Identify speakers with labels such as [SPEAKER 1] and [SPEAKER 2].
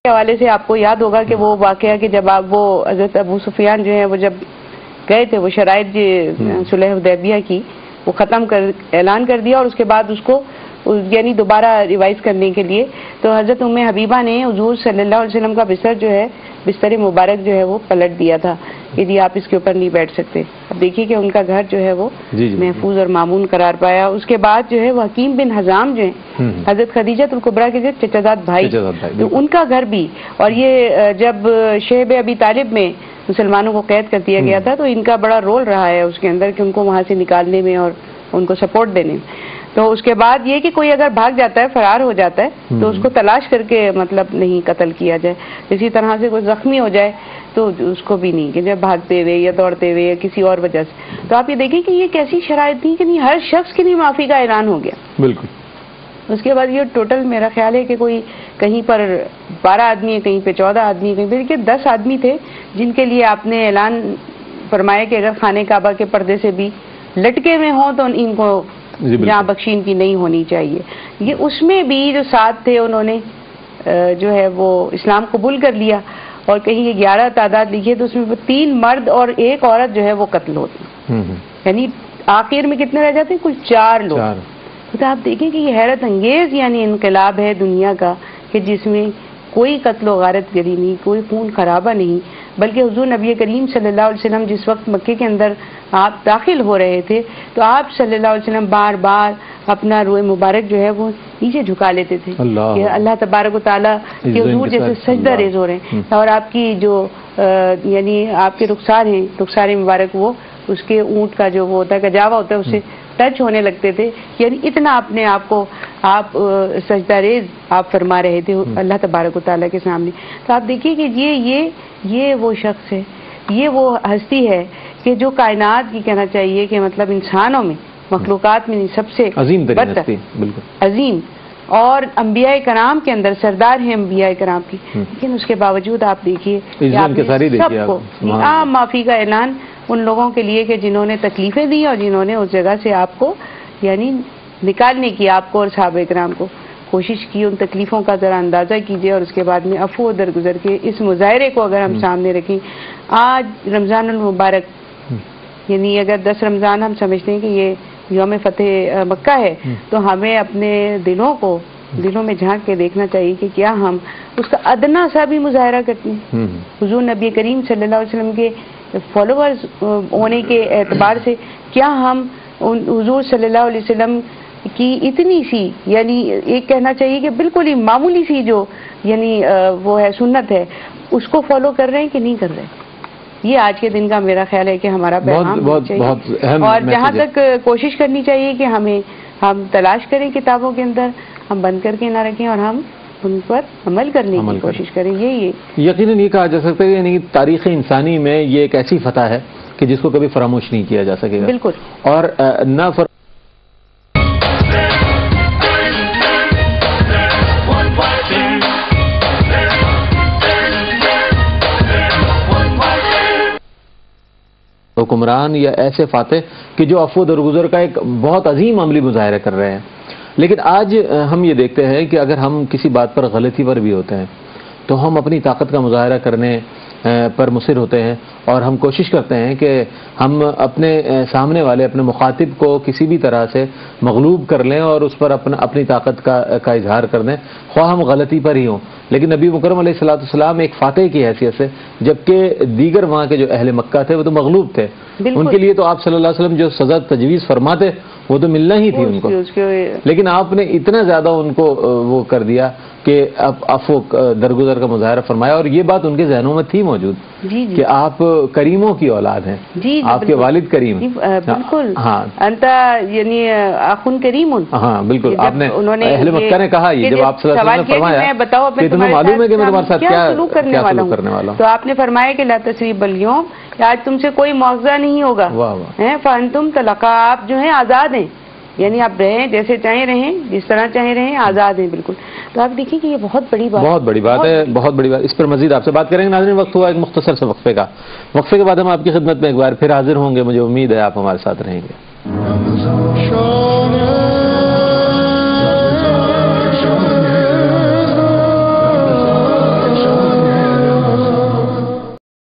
[SPEAKER 1] حوالے سے آپ کو یاد ہوگا کہ وہ واقعہ کہ جب وہ حضرت ابو سفیان جو ہیں وہ جب گئے تھے وہ شرائط صلح حدیبیہ کی وہ ختم کر اعلان کر دیا اور اس کے بعد اس کو یعنی دوبارہ ریوائز کرنے کے لیے تو حضرت ام حبیبہ نے حضور صلی اللہ علیہ وسلم کا بستر مبارک جو ہے وہ پلٹ دیا تھا کہ جی آپ اس کے اوپر نہیں بیٹھ سکتے. اب دیکھیے کہ ان کا گھر جو ہے وہ محفوظ اور مامون قرار پایا. اس کے بعد جو ہے وہ حکیم بن حزام جو ہیں حضرت خدیجہ الکبریٰ کے جو چچا بھائی تو ان کا گھر بھی, اور یہ جب شیب ابی طالب میں مسلمانوں کو قید کر دیا گیا تھا تو ان کا بڑا رول رہا ہے اس کے اندر کہ ان کو وہاں سے نکالنے میں اور ان کو سپورٹ دینے میں. تو اس کے بعد یہ کہ کوئی اگر بھاگ جاتا ہے فرار ہو جاتا ہے تو اس کو تلاش کر کے مطلب نہیں قتل کیا جائے. اسی طرح سے کوئی زخمی ہو جائے تو اس کو بھی نہیں کہ جب بھاگتے ہوئے یا دوڑتے ہوئے یا کسی اور وجہ سے. تو آپ یہ دیکھیں کہ یہ کیسی شرائط تھی کہ نہیں ہر شخص کے لیے معافی کا اعلان ہو گیا.
[SPEAKER 2] بالکل.
[SPEAKER 1] اس کے بعد یہ ٹوٹل میرا خیال ہے کہ کوئی کہیں پر 12 آدمی ہے, کہیں پہ 14 آدمی ہے, کہیں پہ دیکھیے 10 آدمی تھے جن کے لیے آپ نے اعلان فرمایا کہ اگر خانہ کعبہ کے پردے سے بھی لٹکے میں ہوں تو ان کو جہاں بخشی ان کی نہیں ہونی چاہیے. یہ اس میں بھی جو ساتھ تھے انہوں نے جو ہے وہ اسلام قبول کر لیا, اور کہیں یہ 11 تعداد لکھی تو اس میں 3 مرد اور 1 عورت جو ہے وہ قتل ہوتی, یعنی آخر میں کتنے رہ جاتے ہیں, کل 4 لوگ. تو آپ دیکھیں کہ یہ حیرت انگیز یعنی انقلاب ہے دنیا کا کہ جس میں کوئی قتل و غارت گری نہیں, کوئی خون خرابہ نہیں, بلکہ حضور نبی کریم صلی اللہ علیہ وسلم جس وقت مکے کے اندر آپ داخل ہو رہے تھے تو آپ صلی اللہ علیہ وسلم بار بار اپنا روئے مبارک جو ہے وہ نیچے جھکا لیتے تھے کہ اللہ تبارک و تعالیٰ کے حضور جیسے سجدہ ریز ہو رہے ہیں, اور آپ کی جو یعنی آپ کے رخسار ہیں, رخسار مبارک وہ اس کے اونٹ کا جو وہ ہوتا ہے گجاوا ہوتا ہے اس سے ٹچ ہونے لگتے تھے, یعنی اتنا اپنے آپ کو آپ سجدہ ریز آپ فرما رہے تھے اللہ تبارک و تعالیٰ کے سامنے. تو آپ دیکھیے کہ یہ وہ شخص ہے, یہ وہ ہستی ہے کہ جو کائنات کی کہنا چاہیے کہ مطلب انسانوں میں مخلوقات میں سب سے
[SPEAKER 2] عظیم
[SPEAKER 1] عظیم اور انبیاء کرام کے اندر سردار ہیں انبیاء کرام کی, لیکن اس کے باوجود آپ دیکھیے سب کو عام معافی کا اعلان ان لوگوں کے لیے کہ جنہوں نے تکلیفیں دی اور جنہوں نے اس جگہ سے آپ کو یعنی نکالنے کی آپ کو اور صحابہ کرام کو کوشش کی. ان تکلیفوں کا ذرا اندازہ کیجئے اور اس کے بعد میں عفو درگزر کے اس مظاہرے کو اگر ہم سامنے رکھیں. آج رمضان المبارک یعنی اگر 10 رمضان ہم سمجھتے ہیں کہ یہ یوم فتح مکہ ہے تو ہمیں اپنے دلوں میں جھانک کے دیکھنا چاہیے کہ کیا ہم اس کا ادنا سا بھی مظاہرہ کرتے ہیں. حضور نبی کریم صلی اللہ علیہ وسلم کے فالوورز ہونے کے اعتبار سے کیا ہم حضور صلی اللہ علیہ وسلم کی اتنی سی یعنی ایک کہنا چاہیے کہ بالکل ہی معمولی سی جو یعنی وہ ہے سنت ہے اس کو فالو کر رہے ہیں کہ نہیں کر رہے. یہ آج کے دن کا میرا خیال ہے کہ ہمارا پیغام چاہیے, اور جہاں تک کوشش کرنی چاہیے کہ ہم تلاش کریں کتابوں کے اندر, ہم بند کر کے نہ رکھیں اور ہم ان پر عمل کرنے کی کوشش کریں.
[SPEAKER 2] یقیناً یہ کہا جا سکتا ہے یعنی تاریخ انسانی میں یہ ایک ایسی فتح ہے کہ جس کو کبھی فراموش نہیں کیا جا سکے گا.
[SPEAKER 1] بالکل.
[SPEAKER 2] اور نہ حکمران یا ایسے فاتح کہ جو عفو درگزر کا ایک بہت عظیم عملی مظاہرہ کر رہے ہیں. لیکن آج ہم یہ دیکھتے ہیں کہ اگر ہم کسی بات پر غلطی پر بھی ہوتے ہیں تو ہم اپنی طاقت کا مظاہرہ کرنے پر مصر ہوتے ہیں اور ہم کوشش کرتے ہیں کہ ہم اپنے سامنے والے اپنے مخاطب کو کسی بھی طرح سے مغلوب کر لیں اور اس پر اپنی طاقت کا اظہار کر دیں, خواہ ہم غلطی پر ہی ہوں. لیکن نبی مکرم علیہ الصلوۃ والسلام ایک فاتح کی حیثیت سے, جبکہ دیگر وہاں کے جو اہل مکہ تھے وہ تو مغلوب تھے, ان کے لیے تو آپ صلی اللہ علیہ وسلم جو سزا تجویز فرماتے وہ تو ملنا ہی تھی ان کو, لیکن آپ نے اتنا زیادہ ان کو وہ کر دیا کہ عفو درگزر کا مظاہرہ فرمایا. اور یہ بات ان کے ذہنوں میں تھی موجود کہ آپ کریموں کی اولاد ہیں, آپ کے والد کریم.
[SPEAKER 1] بالکل.
[SPEAKER 2] ہاں
[SPEAKER 1] انت یعنی اخن کریم.
[SPEAKER 2] ہاں بالکل. آپ نے اہل مکہ نے کہا یہ جب آپ صلی اللہ علیہ وسلم نے فرمایا کہ تمہیں معلوم ہے کہ میں تمہارے ساتھ کیا سلوک کرنے والا ہوں,
[SPEAKER 1] تو آپ نے فرمایا کہ لا تثریب الیوم, آج تم سے کوئی معاوضہ نہیں ہوگا. فانتم طلقاء, آپ جو ہیں آزاد ہیں, یعنی آپ رہیں جیسے چاہیں رہیں, جس طرح چاہیں رہیں, آزاد ہیں بالکل. تو آپ دیکھیں کہ یہ بہت بڑی بات ہے,
[SPEAKER 2] بہت بڑی بات. اس پر مزید آپ سے بات کریں گے. ناظرین, وقت ہوا ایک مختصر سے وقفے کا. وقفے کے بعد ہم آپ کی خدمت میں ایک بار پھر حاضر ہوں گے. مجھے امید ہے آپ ہمارے ساتھ رہیں گے.